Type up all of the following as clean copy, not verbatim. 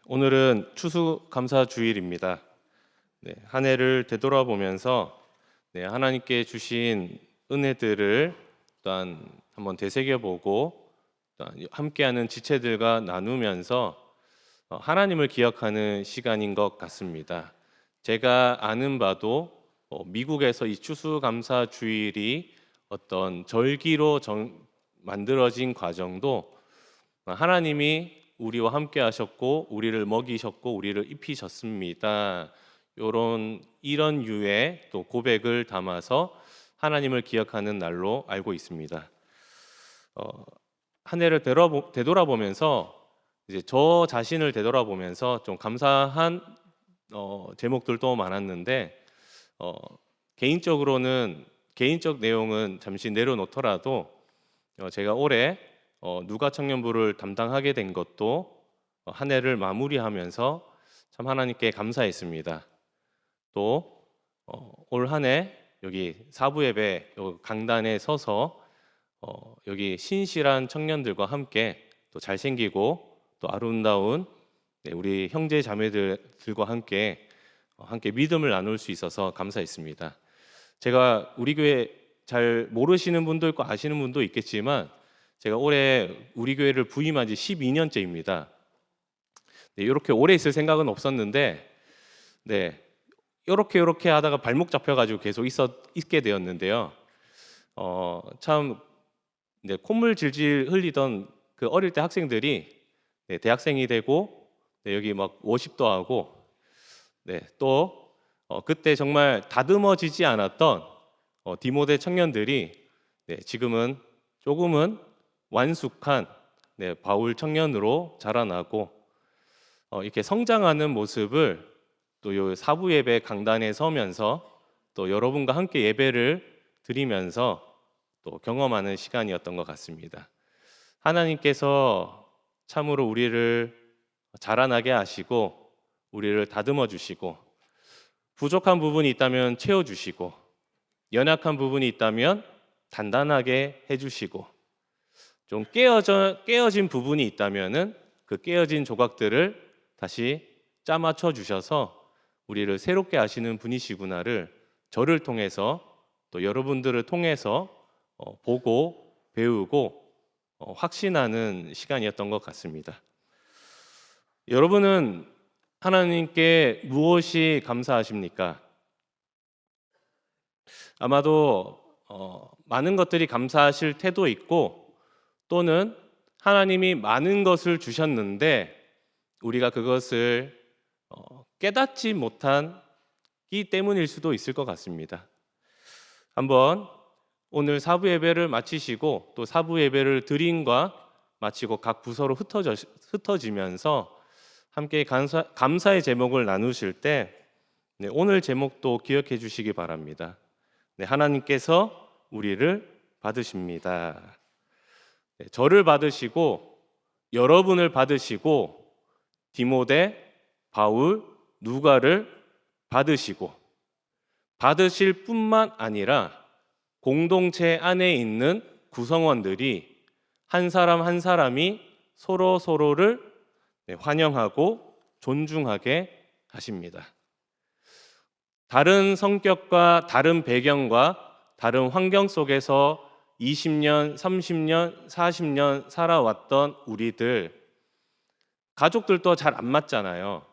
오늘은 추수감사주일입니다. 한 해를 되돌아보면서 하나님께 주신 은혜들을 또한 한번 되새겨보고 또한 함께하는 지체들과 나누면서 하나님을 기억하는 시간인 것 같습니다. 제가 아는 바도 미국에서 이 추수감사주일이 어떤 절기로 만들어진 과정도 하나님이 우리와 함께 하셨고 우리를 먹이셨고 우리를 입히셨습니다. 이런 유의 또 고백을 담아서 하나님을 기억하는 날로 알고 있습니다. 한 해를 되돌아보면서 이제 저 자신을 되돌아보면서 좀 감사한 제목들도 많았는데 개인적 내용은 잠시 내려놓더라도 제가 올해 누가 청년부를 담당하게 된 것도 한 해를 마무리하면서 참 하나님께 감사했습니다. 또 올 한 해 여기 사부 예배 강단에 서서 여기 신실한 청년들과 함께 또 잘생기고 또 아름다운 우리 형제 자매들과 함께 믿음을 나눌 수 있어서 감사했습니다. 제가 우리 교회 잘 모르시는 분도 있고 아시는 분도 있겠지만 제가 올해 우리 교회를 부임한 지 12년째입니다. 이렇게 오래 있을 생각은 없었는데 이렇게 하다가 발목 잡혀가지고 계속 있게 되었는데요. 참 콧물 질질 흘리던 그 어릴 때 학생들이 대학생이 되고 여기 막 워십도 하고 또 그때 정말 다듬어지지 않았던 디모데 청년들이 지금은 조금은 완숙한 바울 청년으로 자라나고 이렇게 성장하는 모습을 또 요 사부 예배 강단에 서면서 또 여러분과 함께 예배를 드리면서 또 경험하는 시간이었던 것 같습니다. 하나님께서 참으로 우리를 자라나게 하시고 우리를 다듬어 주시고 부족한 부분이 있다면 채워 주시고 연약한 부분이 있다면 단단하게 해 주시고 좀 깨어진 부분이 있다면은 그 깨어진 조각들을 다시 짜맞춰 주셔서 우리를 새롭게 하시는 분이시구나를 저를 통해서 또 여러분들을 통해서 보고 배우고 확신하는 시간이었던 것 같습니다. 여러분은 하나님께 무엇이 감사하십니까? 아마도 많은 것들이 감사하실 태도 있고 또는 하나님이 많은 것을 주셨는데 우리가 그것을 깨닫지 못하기 때문일 수도 있을 것 같습니다. 한번 오늘 사부 예배를 마치시고 또 사부 예배를 드림과 마치고 각 부서로 흩어지면서 함께 감사의 제목을 나누실 때 오늘 제목도 기억해 주시기 바랍니다. 하나님께서 우리를 받으십니다. 저를 받으시고 여러분을 받으시고 디모데, 바울, 누가를 받으시고 받으실 뿐만 아니라 공동체 안에 있는 구성원들이 한 사람 한 사람이 서로를 환영하고 존중하게 하십니다. 다른 성격과 다른 배경과 다른 환경 속에서 20년, 30년, 40년 살아왔던 우리들 가족들도 잘 안 맞잖아요.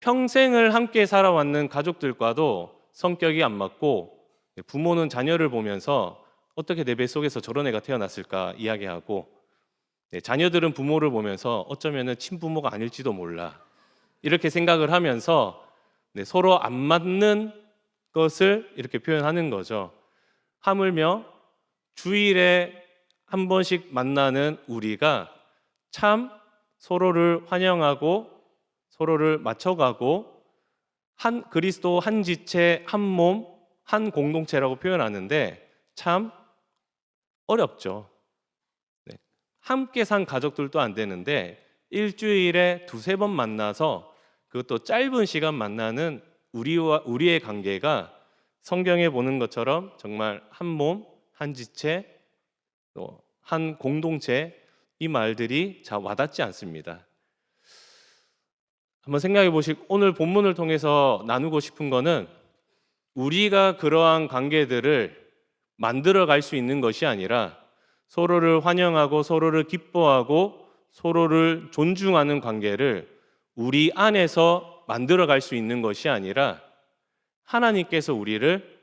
평생을 함께 살아왔는 가족들과도 성격이 안 맞고 부모는 자녀를 보면서 어떻게 내 뱃속에서 저런 애가 태어났을까 이야기하고 자녀들은 부모를 보면서 어쩌면 친부모가 아닐지도 몰라 이렇게 생각을 하면서 서로 안 맞는 것을 이렇게 표현하는 거죠. 하물며 주일에 한 번씩 만나는 우리가 참 서로를 환영하고 서로를 맞춰가고 한 그리스도 한 지체 한 몸 한 공동체라고 표현하는데 참 어렵죠. 함께 산 가족들도 안 되는데 일주일에 두세 번 만나서 그것도 짧은 시간 만나는 우리의 관계가 성경에 보는 것처럼 정말 한 몸, 한 지체, 또 한 공동체 이 말들이 잘 와닿지 않습니다. 한번 생각해 보시고 오늘 본문을 통해서 나누고 싶은 거는 우리가 그러한 관계들을 만들어 갈 수 있는 것이 아니라 서로를 환영하고 서로를 기뻐하고 서로를 존중하는 관계를 우리 안에서 만들어 갈 수 있는 것이 아니라 하나님께서 우리를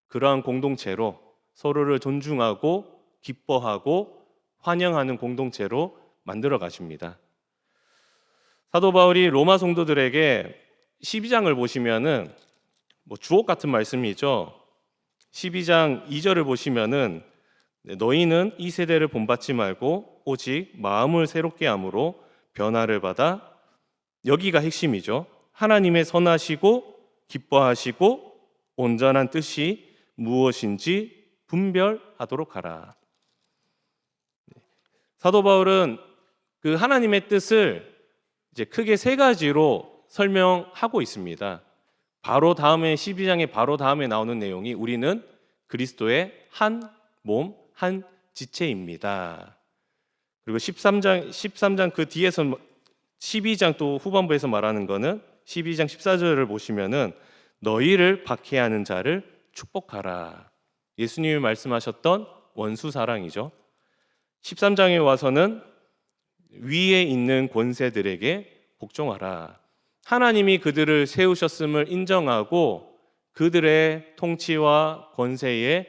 그러한 공동체로 서로를 존중하고 기뻐하고 환영하는 공동체로 만들어 가십니다. 사도 바울이 로마 성도들에게 12장을 보시면은 주옥 같은 말씀이죠. 12장 2절을 보시면은 너희는 이 세대를 본받지 말고 오직 마음을 새롭게 함으로 변화를 받아, 여기가 핵심이죠. 하나님의 선하시고 기뻐하시고 온전한 뜻이 무엇인지 분별하도록 하라. 사도 바울은 그 하나님의 뜻을 이제 크게 세 가지로 설명하고 있습니다. 바로 다음에 12장의 바로 다음에 나오는 내용이 우리는 그리스도의 한 몸, 한 지체입니다. 그리고 13장 그 뒤에서 12장 또 후반부에서 말하는 거는 12장 14절을 보시면은 너희를 박해하는 자를 축복하라. 예수님이 말씀하셨던 원수 사랑이죠. 13장에 와서는 위에 있는 권세들에게 복종하라. 하나님이 그들을 세우셨음을 인정하고 그들의 통치와 권세에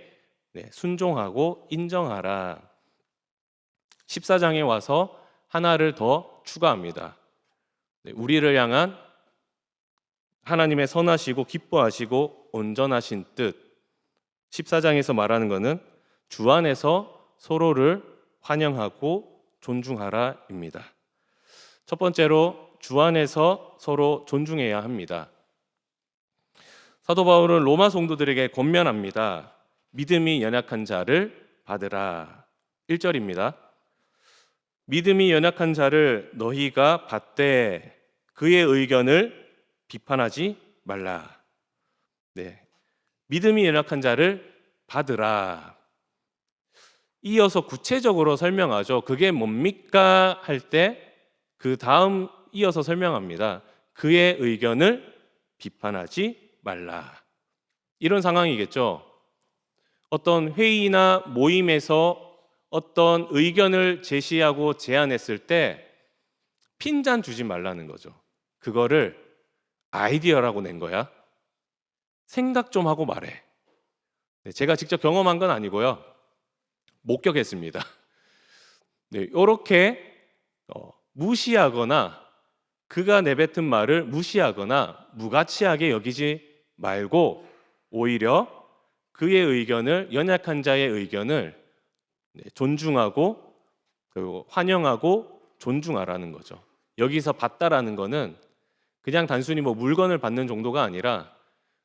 순종하고 인정하라. 14장에 와서 하나를 더 추가합니다. 우리를 향한 하나님의 선하시고 기뻐하시고 온전하신 뜻. 14장에서 말하는 것은 주 안에서 서로를 환영하고 존중하라입니다. 첫 번째로 주 안에서 서로 존중해야 합니다. 사도 바울은 로마 성도들에게 권면합니다. 믿음이 연약한 자를 받으라. 1절입니다. 믿음이 연약한 자를 너희가 받되 그의 의견을 비판하지 말라. 믿음이 연약한 자를 받으라. 이어서 구체적으로 설명하죠. 그게 뭡니까? 할 때 그 다음 이어서 설명합니다. 그의 의견을 비판하지 말라. 이런 상황이겠죠. 어떤 회의나 모임에서 어떤 의견을 제시하고 제안했을 때 핀잔 주지 말라는 거죠. 그거를 아이디어라고 낸 거야. 생각 좀 하고 말해. 제가 직접 경험한 건 아니고요. 목격했습니다. 이렇게 무시하거나 그가 내뱉은 말을 무시하거나 무가치하게 여기지 말고 오히려 그의 의견을, 연약한 자의 의견을 존중하고 그리고 환영하고 존중하라는 거죠. 여기서 받다라는 거는 그냥 단순히 물건을 받는 정도가 아니라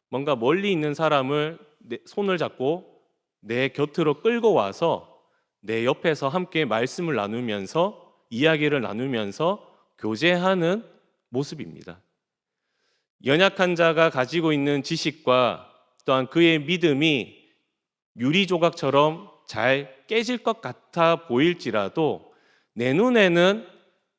뭔가 멀리 있는 사람을 손을 잡고 내 곁으로 끌고 와서 내 옆에서 함께 말씀을 나누면서 이야기를 나누면서 교제하는 모습입니다. 연약한 자가 가지고 있는 지식과 또한 그의 믿음이 유리 조각처럼 잘 깨질 것 같아 보일지라도 내 눈에는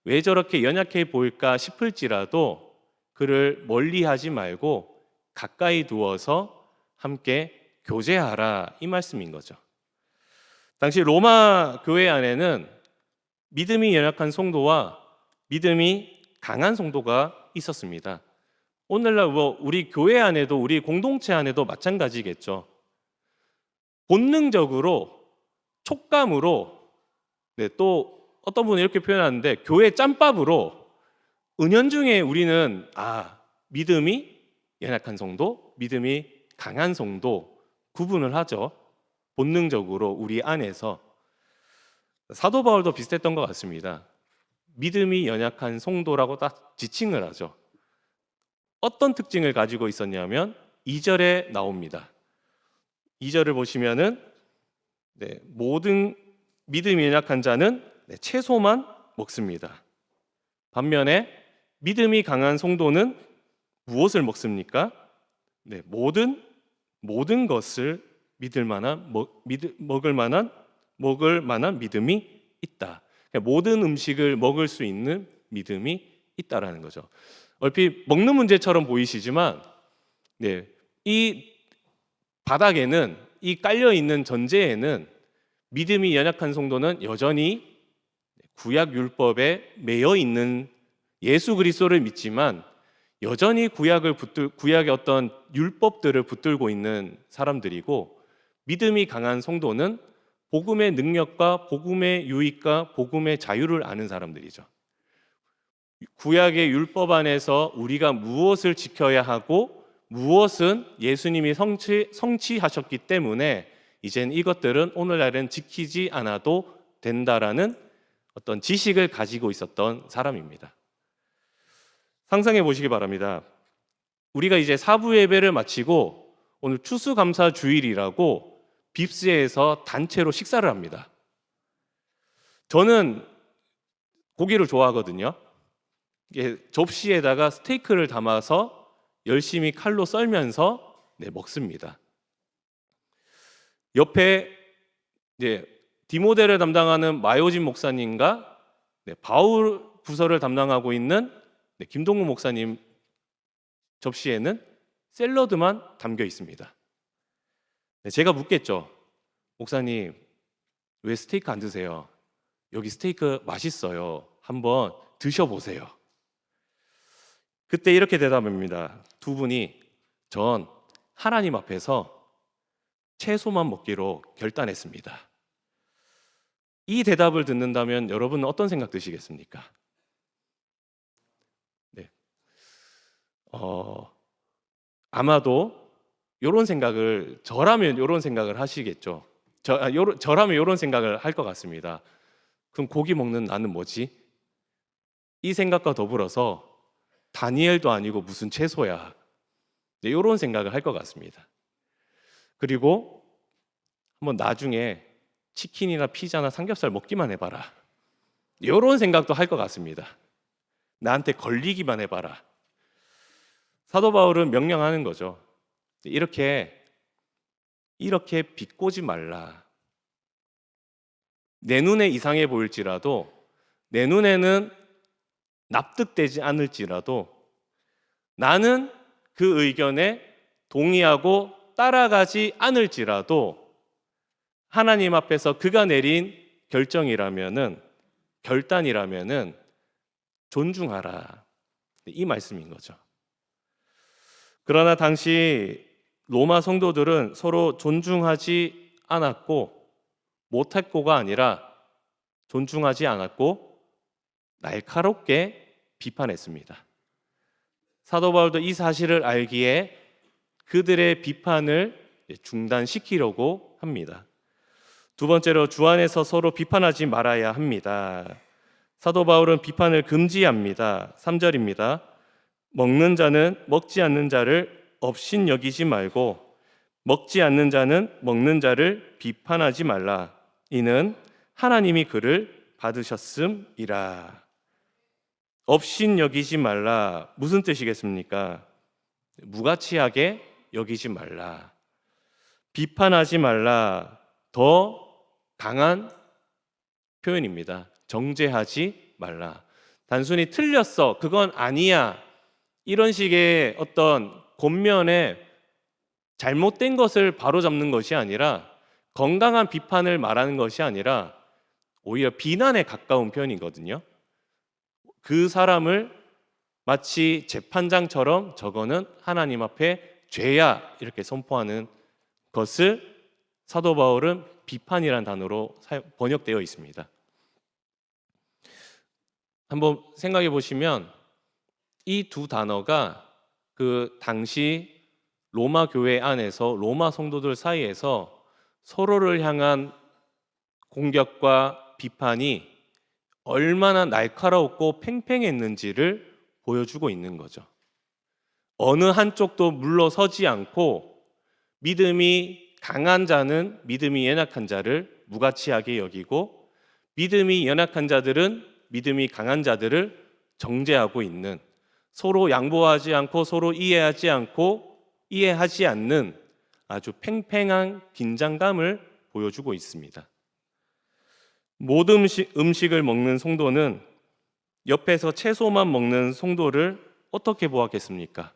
왜 저렇게 연약해 보일까 싶을지라도 그를 멀리하지 말고 가까이 두어서 함께 교제하라, 이 말씀인 거죠. 당시 로마 교회 안에는 믿음이 연약한 성도와 믿음이 강한 성도가 있었습니다. 오늘날 우리 교회 안에도 우리 공동체 안에도 마찬가지겠죠. 본능적으로 촉감으로 또 어떤 분은 이렇게 표현하는데 교회 짬밥으로 은연중에 우리는 믿음이 연약한 성도, 믿음이 강한 성도 구분을 하죠. 본능적으로 우리 안에서. 사도 바울도 비슷했던 것 같습니다. 믿음이 연약한 성도라고 딱 지칭을 하죠. 어떤 특징을 가지고 있었냐면 2절에 나옵니다. 2절을 보시면은 모든 믿음이 연약한 자는 채소만 먹습니다. 반면에 믿음이 강한 성도는 무엇을 먹습니까? 모든 것을 먹을 만한 믿음이 있다. 그러니까 모든 음식을 먹을 수 있는 믿음이 있다라는 거죠. 얼핏 먹는 문제처럼 보이시지만 네, 이 바닥에는 이 깔려 있는 전제에는 믿음이 연약한 성도는 여전히 구약 율법에 매여 있는 예수 그리스도를 믿지만 여전히 구약의 어떤 율법들을 붙들고 있는 사람들이고 믿음이 강한 성도는 복음의 능력과 복음의 유익과 복음의 자유를 아는 사람들이죠. 구약의 율법 안에서 우리가 무엇을 지켜야 하고 무엇은 예수님이 성취하셨기 때문에 이젠 이것들은 오늘날은 지키지 않아도 된다라는 어떤 지식을 가지고 있었던 사람입니다. 상상해 보시기 바랍니다. 우리가 이제 사부 예배를 마치고 오늘 추수감사 주일이라고 빕스에서 단체로 식사를 합니다. 저는 고기를 좋아하거든요. 접시에다가 스테이크를 담아서 열심히 칼로 썰면서 먹습니다. 옆에 이제 디모데를 담당하는 마요진 목사님과 바울 부서를 담당하고 있는 김동국 목사님 접시에는 샐러드만 담겨 있습니다. 제가 묻겠죠. 목사님, 왜 스테이크 안 드세요? 여기 스테이크 맛있어요. 한번 드셔보세요. 그때 이렇게 대답합니다. 두 분이 전 하나님 앞에서 채소만 먹기로 결단했습니다. 이 대답을 듣는다면 여러분은 어떤 생각 드시겠습니까? 네. 아마도 저라면 이런 생각을 하시겠죠. 저라면 이런 생각을 할 것 같습니다. 그럼 고기 먹는 나는 뭐지? 이 생각과 더불어서 다니엘도 아니고 무슨 채소야. 이런 생각을 할 것 같습니다. 그리고 한번 나중에 치킨이나 피자나 삼겹살 먹기만 해봐라. 이런 생각도 할 것 같습니다. 나한테 걸리기만 해봐라. 사도 바울은 명령하는 거죠. 이렇게 비꼬지 말라. 내 눈에 이상해 보일지라도, 내 눈에는 납득되지 않을지라도 나는 그 의견에 동의하고 따라가지 않을지라도 하나님 앞에서 그가 내린 결단이라면은 존중하라. 이 말씀인 거죠. 그러나 당시 로마 성도들은 서로 존중하지 않았고 못했고가 아니라 존중하지 않았고 날카롭게 비판했습니다. 사도 바울도 이 사실을 알기에 그들의 비판을 중단시키려고 합니다. 두 번째로 주 안에서 서로 비판하지 말아야 합니다. 사도 바울은 비판을 금지합니다. 3절입니다. 먹는 자는 먹지 않는 자를 업신 여기지 말고 먹지 않는 자는 먹는 자를 비판하지 말라. 이는 하나님이 그를 받으셨음이라. 업신 여기지 말라. 무슨 뜻이겠습니까? 무가치하게 여기지 말라. 비판하지 말라. 더 강한 표현입니다. 정죄하지 말라. 단순히 틀렸어, 그건 아니야, 이런 식의 어떤 겉면에 잘못된 것을 바로잡는 것이 아니라, 건강한 비판을 말하는 것이 아니라 오히려 비난에 가까운 표현이거든요. 그 사람을 마치 재판장처럼 저거는 하나님 앞에 죄야 이렇게 선포하는 것을 사도 바울은 비판이라는 단어로 번역되어 있습니다. 한번 생각해 보시면 이 두 단어가 그 당시 로마 교회 안에서 로마 성도들 사이에서 서로를 향한 공격과 비판이 얼마나 날카롭고 팽팽했는지를 보여주고 있는 거죠. 어느 한쪽도 물러서지 않고 믿음이 강한 자는 믿음이 연약한 자를 무가치하게 여기고 믿음이 연약한 자들은 믿음이 강한 자들을 정죄하고 있는, 서로 양보하지 않고 서로 이해하지 않는 아주 팽팽한 긴장감을 보여주고 있습니다. 모든 음식을 먹는 성도는 옆에서 채소만 먹는 성도를 어떻게 보았겠습니까?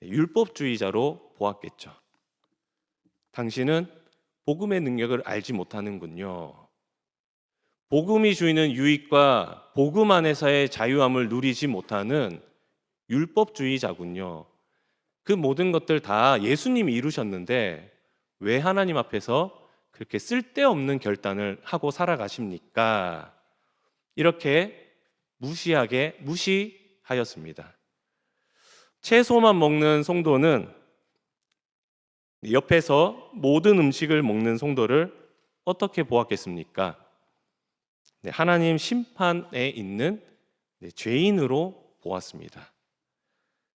율법주의자로 보았겠죠. 당신은 복음의 능력을 알지 못하는군요. 복음이 주는 유익과 복음 안에서의 자유함을 누리지 못하는 율법주의자군요. 그 모든 것들 다 예수님이 이루셨는데 왜 하나님 앞에서 그렇게 쓸데없는 결단을 하고 살아가십니까? 이렇게 무시하였습니다. 채소만 먹는 성도는 옆에서 모든 음식을 먹는 성도를 어떻게 보았겠습니까? 하나님 심판에 있는 죄인으로 보았습니다.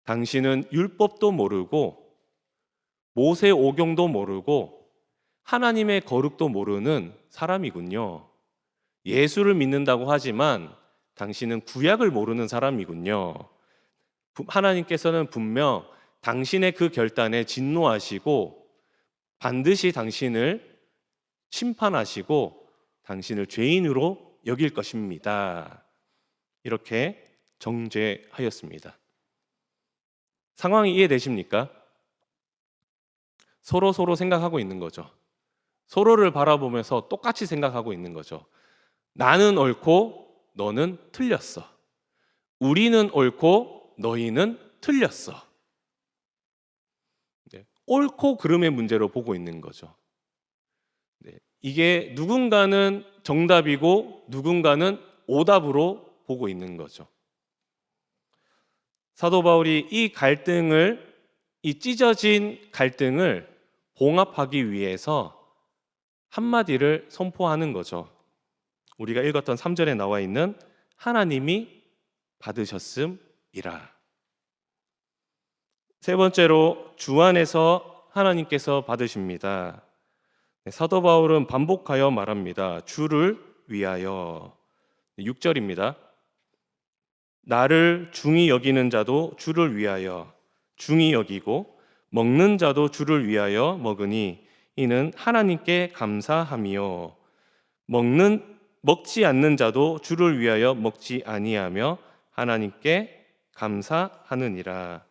당신은 율법도 모르고 모세 오경도 모르고 하나님의 거룩도 모르는 사람이군요. 예수를 믿는다고 하지만 당신은 구약을 모르는 사람이군요. 하나님께서는 분명 당신의 그 결단에 진노하시고 반드시 당신을 심판하시고 당신을 죄인으로 여길 것입니다. 이렇게 정죄하였습니다. 상황이 이해되십니까? 서로 생각하고 있는 거죠. 서로를 바라보면서 똑같이 생각하고 있는 거죠. 나는 옳고 너는 틀렸어. 우리는 옳고 너희는 틀렸어. 옳고 그름의 문제로 보고 있는 거죠. 이게 누군가는 정답이고 누군가는 오답으로 보고 있는 거죠. 사도 바울이 이 찢어진 갈등을 봉합하기 위해서 한마디를 선포하는 거죠. 우리가 읽었던 3절에 나와 있는 하나님이 받으셨음이라. 세 번째로 주 안에서 하나님께서 받으십니다. 사도 바울은 반복하여 말합니다. 주를 위하여. 6절입니다. 나를 중히 여기는 자도 주를 위하여 중히 여기고 먹는 자도 주를 위하여 먹으니 이는 하나님께 감사함이요 먹지 않는 자도 주를 위하여 먹지 아니하며 하나님께 감사하느니라.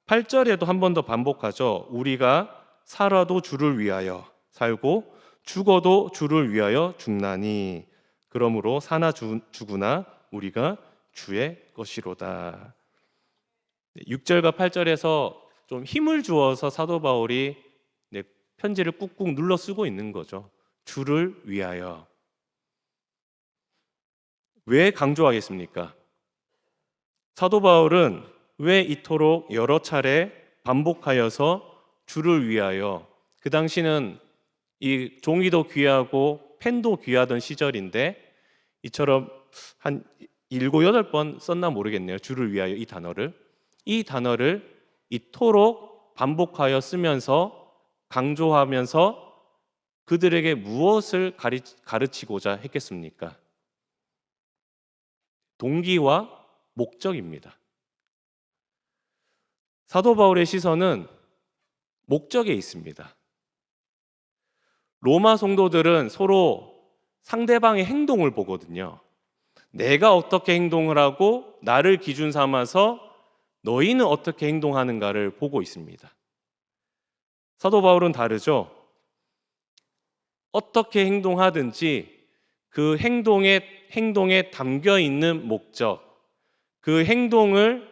8절에도 한 번 더 반복하죠. 우리가 살아도 주를 위하여 살고 죽어도 주를 위하여 죽나니 그러므로 사나 죽으나 우리가 주의 것이로다. 6절과 8절에서 좀 힘을 주어서 사도 바울이 편지를 꾹꾹 눌러 쓰고 있는 거죠. 주를 위하여. 왜 강조하겠습니까? 사도 바울은 왜 이토록 여러 차례 반복하여서 주를 위하여, 그 당시는 이 종이도 귀하고 펜도 귀하던 시절인데 이처럼 한 7, 8번 썼나 모르겠네요. 주를 위하여 이 단어를 이토록 반복하여 쓰면서 강조하면서 그들에게 무엇을 가르치고자 했겠습니까? 동기와 목적입니다. 사도 바울의 시선은 목적에 있습니다. 로마 성도들은 서로 상대방의 행동을 보거든요. 내가 어떻게 행동을 하고 나를 기준 삼아서 너희는 어떻게 행동하는가를 보고 있습니다. 사도 바울은 다르죠. 어떻게 행동하든지 그 행동에 담겨 있는 목적, 그 행동을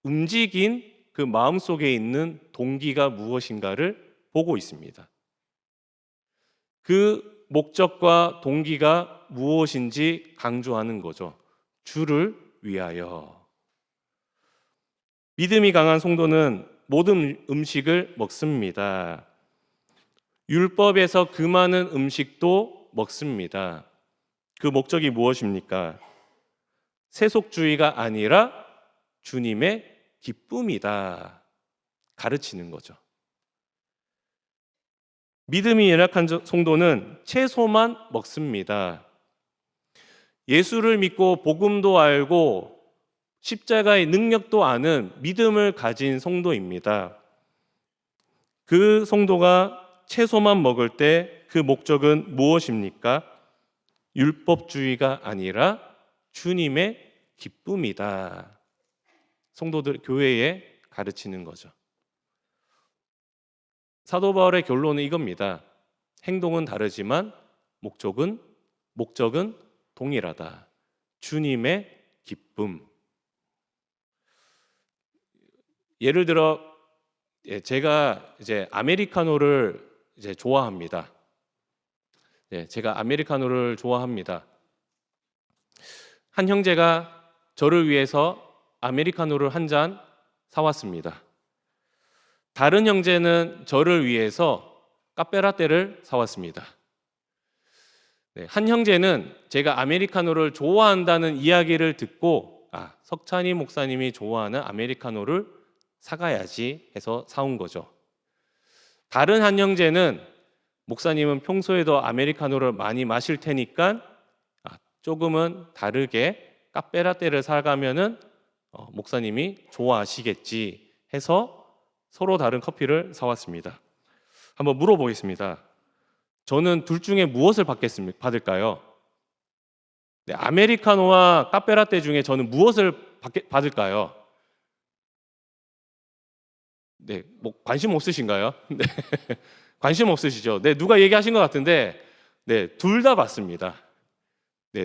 움직인 그 마음속에 있는 동기가 무엇인가를 보고 있습니다. 그 목적과 동기가 무엇인지 강조하는 거죠. 주를 위하여. 믿음이 강한 성도는 모든 음식을 먹습니다. 율법에서 그 많은 음식도 먹습니다. 그 목적이 무엇입니까? 세속주의가 아니라 주님의 기쁨이다. 가르치는 거죠. 믿음이 연약한 성도는 채소만 먹습니다. 예수를 믿고 복음도 알고 십자가의 능력도 아는 믿음을 가진 성도입니다. 그 성도가 채소만 먹을 때 그 목적은 무엇입니까? 율법주의가 아니라 주님의 기쁨이다. 성도들 교회에 가르치는 거죠. 사도 바울의 결론은 이겁니다. 행동은 다르지만 목적은 동일하다. 주님의 기쁨. 예를 들어 제가 이제 아메리카노를 좋아합니다. 제가 아메리카노를 좋아합니다. 한 형제가 저를 위해서 아메리카노를 한 잔 사왔습니다. 다른 형제는 저를 위해서 카페라떼를 사왔습니다. 한 형제는 제가 아메리카노를 좋아한다는 이야기를 듣고 석찬이 목사님이 좋아하는 아메리카노를 사가야지 해서 사온 거죠. 다른 한 형제는 목사님은 평소에도 아메리카노를 많이 마실 테니까 조금은 다르게 카페라떼를 사가면은 목사님이 좋아하시겠지 해서 서로 다른 커피를 사왔습니다. 한번 물어보겠습니다. 저는 둘 중에 무엇을 받을까요? 아메리카노와 카페라떼 중에 저는 무엇을 받을까요? 뭐 관심 없으신가요? 관심 없으시죠? 누가 얘기하신 것 같은데, 둘 다 받습니다.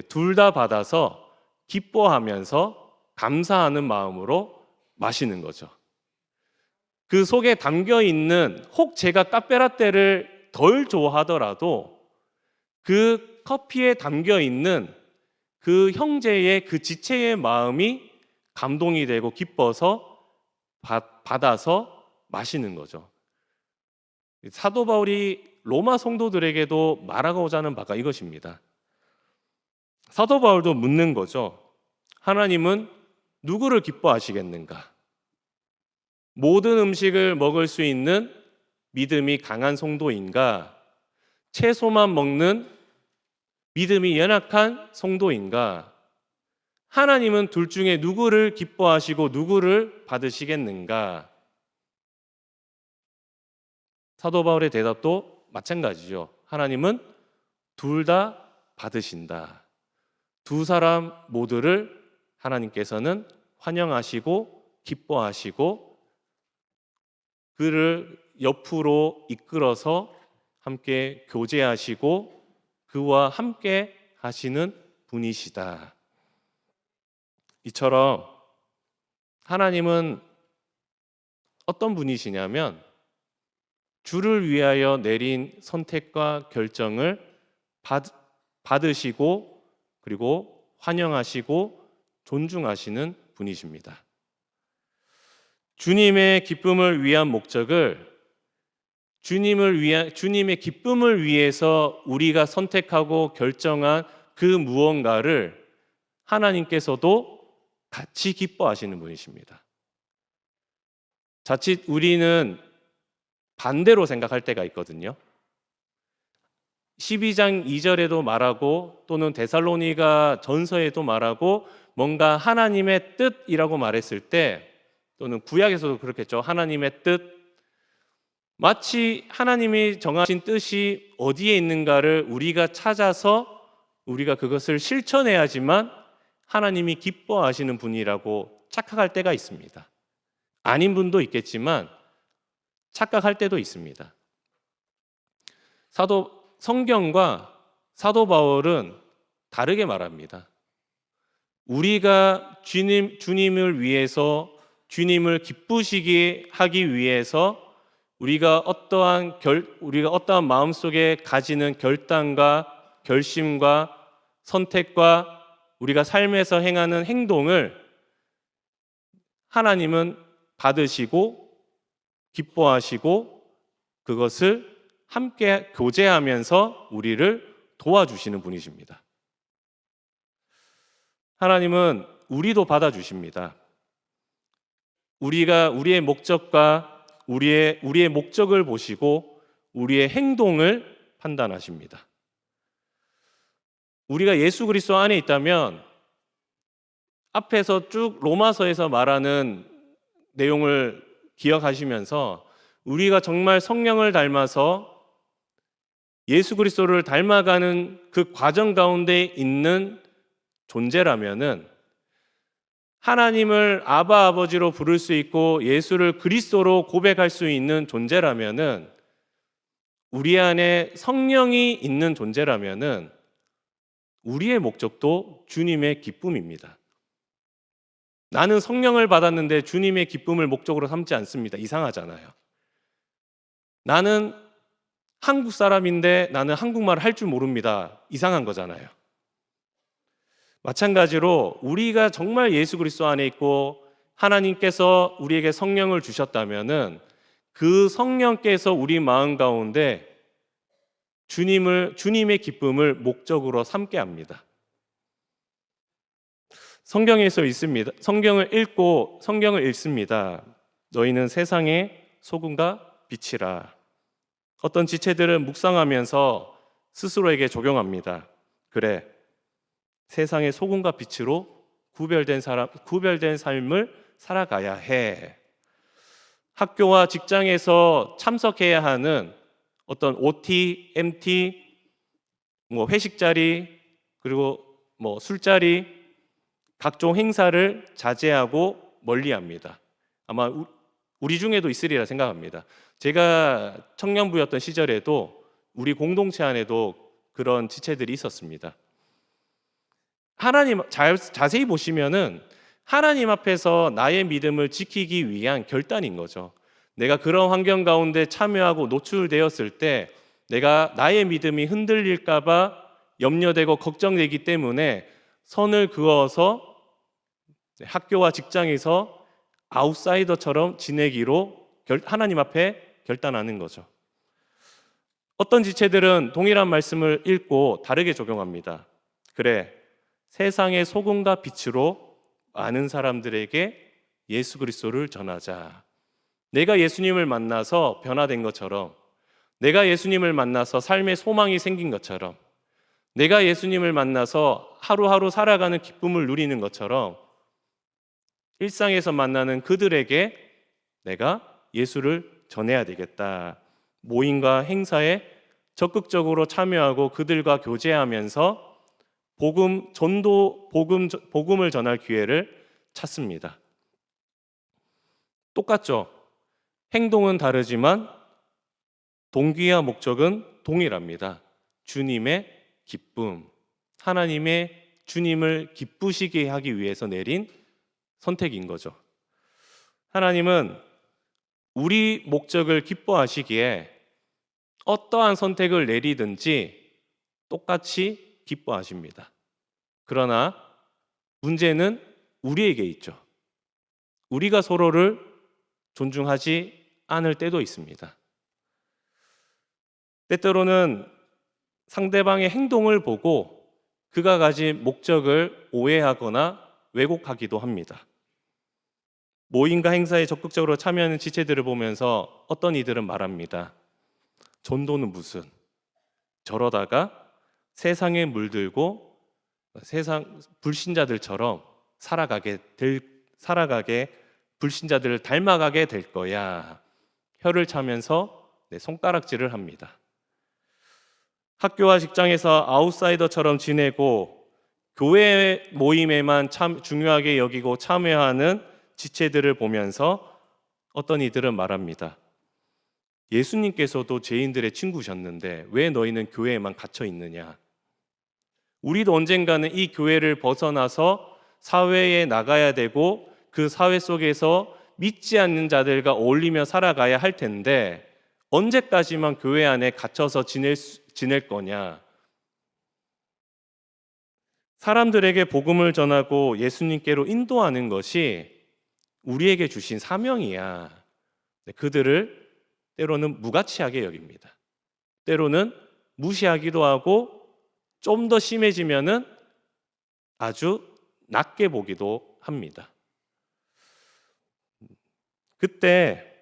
둘 다 받아서 기뻐하면서 감사하는 마음으로 마시는 거죠. 그 속에 담겨 있는, 혹 제가 카페라떼를 덜 좋아하더라도 그 커피에 담겨 있는 그 형제의 그 지체의 마음이 감동이 되고 기뻐서 받아서 마시는 거죠. 사도 바울이 로마 성도들에게도 말하고자 하는 바가 이것입니다. 사도 바울도 묻는 거죠. 하나님은 누구를 기뻐하시겠는가? 모든 음식을 먹을 수 있는 믿음이 강한 성도인가? 채소만 먹는 믿음이 연약한 성도인가? 하나님은 둘 중에 누구를 기뻐하시고 누구를 받으시겠는가? 사도 바울의 대답도 마찬가지죠. 하나님은 둘 다 받으신다. 두 사람 모두를 하나님께서는 환영하시고 기뻐하시고 그를 옆으로 이끌어서 함께 교제하시고 그와 함께 하시는 분이시다. 이처럼 하나님은 어떤 분이시냐면 주를 위하여 내린 선택과 결정을 받으시고 그리고 환영하시고 존중하시는 분이십니다. 주님의 기쁨을 위한 목적을 주님의 기쁨을 위해서 우리가 선택하고 결정한 그 무언가를 하나님께서도 같이 기뻐하시는 분이십니다. 자칫 우리는 반대로 생각할 때가 있거든요. 12장 2절에도 말하고 또는 데살로니가 전서에도 말하고 뭔가 하나님의 뜻이라고 말했을 때 또는 구약에서도 그렇겠죠. 하나님의 뜻, 마치 하나님이 정하신 뜻이 어디에 있는가를 우리가 찾아서 우리가 그것을 실천해야지만 하나님이 기뻐하시는 분이라고 착각할 때가 있습니다. 아닌 분도 있겠지만 착각할 때도 있습니다. 성경과 사도 바울은 다르게 말합니다. 우리가 주님을 위해서 주님을 기쁘시게 하기 위해서 우리가 어떠한 마음속에 가지는 결단과 결심과 선택과 우리가 삶에서 행하는 행동을 하나님은 받으시고 기뻐하시고 그것을 함께 교제하면서 우리를 도와주시는 분이십니다. 하나님은 우리도 받아주십니다. 우리가 우리의 목적과 우리의 목적을 보시고 우리의 행동을 판단하십니다. 우리가 예수 그리스도 안에 있다면 앞에서 쭉 로마서에서 말하는 내용을 기억하시면서 우리가 정말 성령을 닮아서 예수 그리스도를 닮아가는 그 과정 가운데 있는 존재라면은, 하나님을 아바 아버지로 부를 수 있고 예수를 그리스도로 고백할 수 있는 존재라면은, 우리 안에 성령이 있는 존재라면은 우리의 목적도 주님의 기쁨입니다. 나는 성령을 받았는데 주님의 기쁨을 목적으로 삼지 않습니다. 이상하잖아요. 나는 한국 사람인데 나는 한국말을 할 줄 모릅니다. 이상한 거잖아요. 마찬가지로 우리가 정말 예수 그리스도 안에 있고 하나님께서 우리에게 성령을 주셨다면은 그 성령께서 우리 마음 가운데 주님의 기쁨을 목적으로 삼게 합니다. 성경에서 있습니다. 성경을 읽습니다. 너희는 세상의 소금과 빛이라. 어떤 지체들은 묵상하면서 스스로에게 적용합니다. 그래, 세상의 소금과 빛으로 구별된 삶을 살아가야 해. 학교와 직장에서 참석해야 하는 어떤 OT, MT, 회식 자리, 그리고 술자리, 각종 행사를 자제하고 멀리합니다. 아마 우리 중에도 있으리라 생각합니다. 제가 청년부였던 시절에도 우리 공동체 안에도 그런 지체들이 있었습니다. 하나님 자세히 보시면은 하나님 앞에서 나의 믿음을 지키기 위한 결단인 거죠. 내가 그런 환경 가운데 참여하고 노출되었을 때 내가 나의 믿음이 흔들릴까 봐 염려되고 걱정되기 때문에 선을 그어서 학교와 직장에서 아웃사이더처럼 지내기로 하나님 앞에 결단하는 거죠. 어떤 지체들은 동일한 말씀을 읽고 다르게 적용합니다. 그래, 세상의 소금과 빛으로 많은 사람들에게 예수 그리스도를 전하자. 내가 예수님을 만나서 변화된 것처럼, 내가 예수님을 만나서 삶의 소망이 생긴 것처럼, 내가 예수님을 만나서 하루하루 살아가는 기쁨을 누리는 것처럼 일상에서 만나는 그들에게 내가 예수를 전해야 되겠다. 모임과 행사에 적극적으로 참여하고 그들과 교제하면서 복음을 전할 기회를 찾습니다. 똑같죠? 행동은 다르지만 동기와 목적은 동일합니다. 주님의 기쁨, 하나님의 주님을 기쁘시게 하기 위해서 내린 선택인 거죠. 하나님은 우리 목적을 기뻐하시기에 어떠한 선택을 내리든지 똑같이 기뻐하십니다. 그러나 문제는 우리에게 있죠. 우리가 서로를 존중하지 않을 때도 있습니다. 때때로는 상대방의 행동을 보고 그가 가진 목적을 오해하거나 왜곡하기도 합니다. 모임과 행사에 적극적으로 참여하는 지체들을 보면서 어떤 이들은 말합니다. 전도는 무슨, 저러다가 세상에 물들고 세상 불신자들처럼 살아가게 불신자들을 닮아가게 될 거야. 혀를 차면서 손가락질을 합니다. 학교와 직장에서 아웃사이더처럼 지내고 교회 모임에만 중요하게 여기고 참여하는 지체들을 보면서 어떤 이들은 말합니다. 예수님께서도 죄인들의 친구셨는데 왜 너희는 교회에만 갇혀 있느냐? 우리도 언젠가는 이 교회를 벗어나서 사회에 나가야 되고 그 사회 속에서 믿지 않는 자들과 어울리며 살아가야 할 텐데 언제까지만 교회 안에 갇혀서 지낼 거냐? 사람들에게 복음을 전하고 예수님께로 인도하는 것이 우리에게 주신 사명이야. 그들을 때로는 무가치하게 여깁니다. 때로는 무시하기도 하고 좀 더 심해지면은 아주 낮게 보기도 합니다. 그때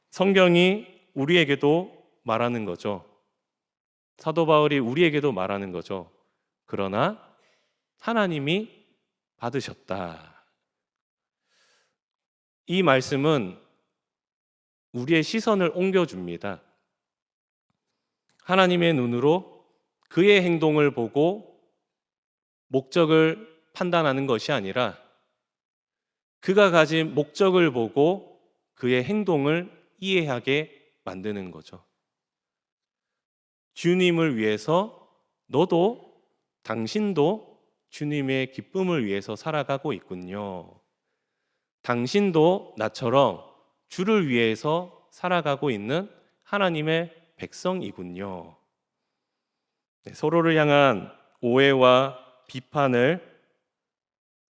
성경이 우리에게도 말하는 거죠. 사도 바울이 우리에게도 말하는 거죠. 그러나 하나님이 받으셨다. 이 말씀은 우리의 시선을 옮겨줍니다. 하나님의 눈으로 그의 행동을 보고 목적을 판단하는 것이 아니라 그가 가진 목적을 보고 그의 행동을 이해하게 만드는 거죠. 주님을 위해서 너도, 당신도 주님의 기쁨을 위해서 살아가고 있군요. 당신도 나처럼 주를 위해서 살아가고 있는 하나님의 백성이군요. 서로를 향한 오해와 비판을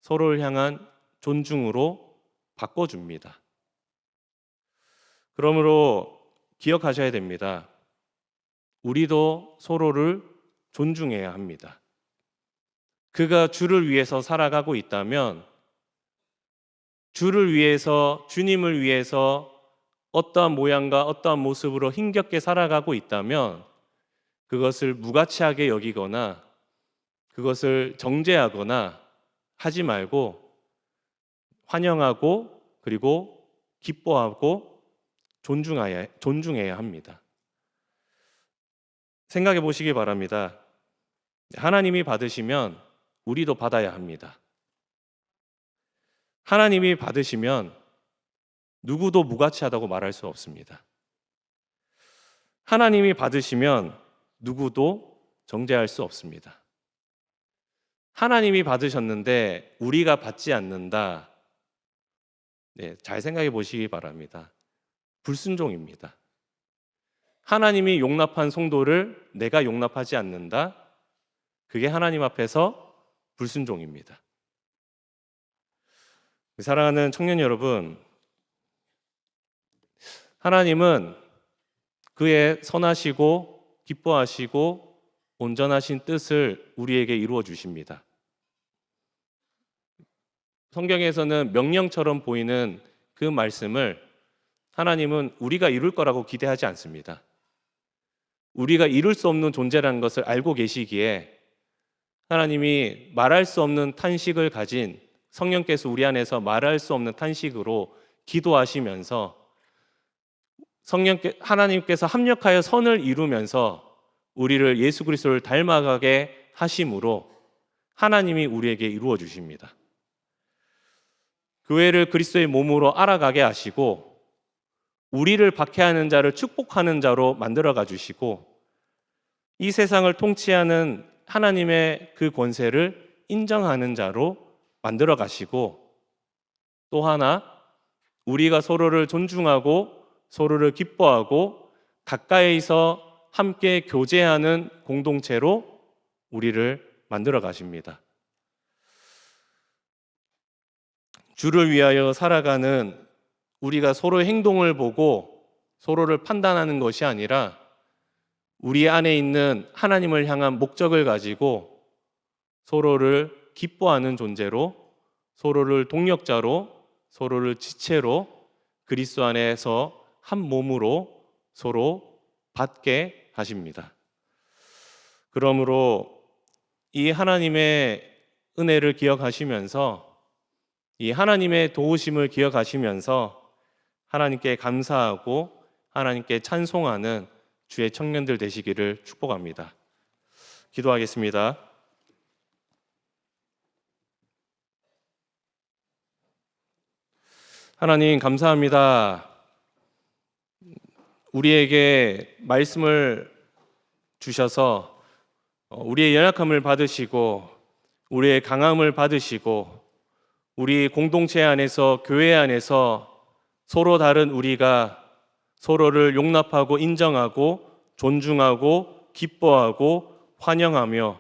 서로를 향한 존중으로 바꿔줍니다. 그러므로 기억하셔야 됩니다. 우리도 서로를 존중해야 합니다. 그가 주를 위해서 살아가고 있다면, 주를 위해서, 주님을 위해서 어떠한 모양과 어떠한 모습으로 힘겹게 살아가고 있다면 그것을 무가치하게 여기거나 그것을 정죄하거나 하지 말고 환영하고 그리고 기뻐하고 존중해야 합니다. 생각해 보시기 바랍니다. 하나님이 받으시면 우리도 받아야 합니다. 하나님이 받으시면 누구도 무가치하다고 말할 수 없습니다. 하나님이 받으시면 누구도 정죄할 수 없습니다. 하나님이 받으셨는데 우리가 받지 않는다. 잘 생각해 보시기 바랍니다. 불순종입니다. 하나님이 용납한 성도를 내가 용납하지 않는다. 그게 하나님 앞에서 불순종입니다. 사랑하는 청년 여러분, 하나님은 그의 선하시고 기뻐하시고 온전하신 뜻을 우리에게 이루어 주십니다. 성경에서는 명령처럼 보이는 그 말씀을 하나님은 우리가 이룰 거라고 기대하지 않습니다. 우리가 이룰 수 없는 존재라는 것을 알고 계시기에 하나님이 말할 수 없는 탄식을 가진, 성령께서 우리 안에서 말할 수 없는 탄식으로 기도하시면서 하나님께서 합력하여 선을 이루면서 우리를 예수 그리스도를 닮아가게 하심으로 하나님이 우리에게 이루어 주십니다. 교회를 그리스도의 몸으로 알아가게 하시고 우리를 박해하는 자를 축복하는 자로 만들어가 주시고 이 세상을 통치하는 하나님의 그 권세를 인정하는 자로 만들어 가시고, 또 하나 우리가 서로를 존중하고 서로를 기뻐하고 가까이서 함께 교제하는 공동체로 우리를 만들어 가십니다. 주를 위하여 살아가는 우리가 서로의 행동을 보고 서로를 판단하는 것이 아니라 우리 안에 있는 하나님을 향한 목적을 가지고 서로를 기뻐하는 존재로, 서로를 동력자로, 서로를 지체로 그리스도 안에서 한 몸으로 서로 받게 하십니다. 그러므로 이 하나님의 은혜를 기억하시면서, 이 하나님의 도우심을 기억하시면서 하나님께 감사하고 하나님께 찬송하는 주의 청년들 되시기를 축복합니다. 기도하겠습니다. 하나님 감사합니다. 우리에게 말씀을 주셔서 우리의 연약함을 받으시고 우리의 강함을 받으시고 우리 공동체 안에서, 교회 안에서 서로 다른 우리가 서로를 용납하고 인정하고 존중하고 기뻐하고 환영하며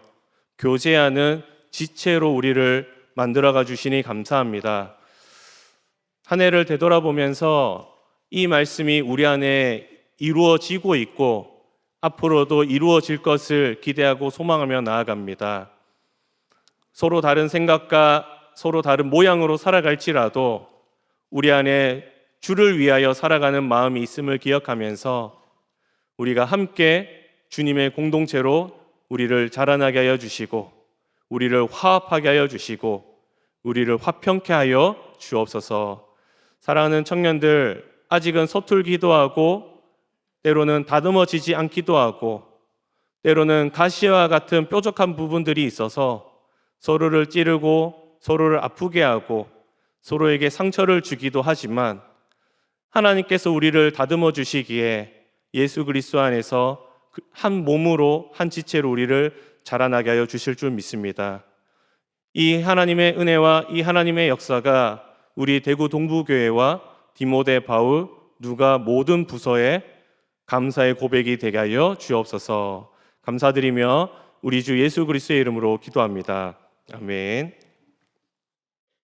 교제하는 지체로 우리를 만들어가 주시니 감사합니다. 한 해를 되돌아보면서 이 말씀이 우리 안에 이루어지고 있고 앞으로도 이루어질 것을 기대하고 소망하며 나아갑니다. 서로 다른 생각과 서로 다른 모양으로 살아갈지라도 우리 안에 주를 위하여 살아가는 마음이 있음을 기억하면서 우리가 함께 주님의 공동체로 우리를 자라나게 하여 주시고 우리를 화합하게 하여 주시고 우리를 화평케 하여 주옵소서. 사랑하는 청년들, 아직은 서툴기도 하고 때로는 다듬어지지 않기도 하고 때로는 가시와 같은 뾰족한 부분들이 있어서 서로를 찌르고 서로를 아프게 하고 서로에게 상처를 주기도 하지만 하나님께서 우리를 다듬어 주시기에 예수 그리스도 안에서 한 몸으로 한 지체로 우리를 자라나게 하여 주실 줄 믿습니다. 이 하나님의 은혜와 이 하나님의 역사가 우리 대구 동부교회와 디모데 바울 누가 모든 부서에 감사의 고백이 되게 하여 주옵소서. 감사드리며 우리 주 예수 그리스도의 이름으로 기도합니다. 아멘.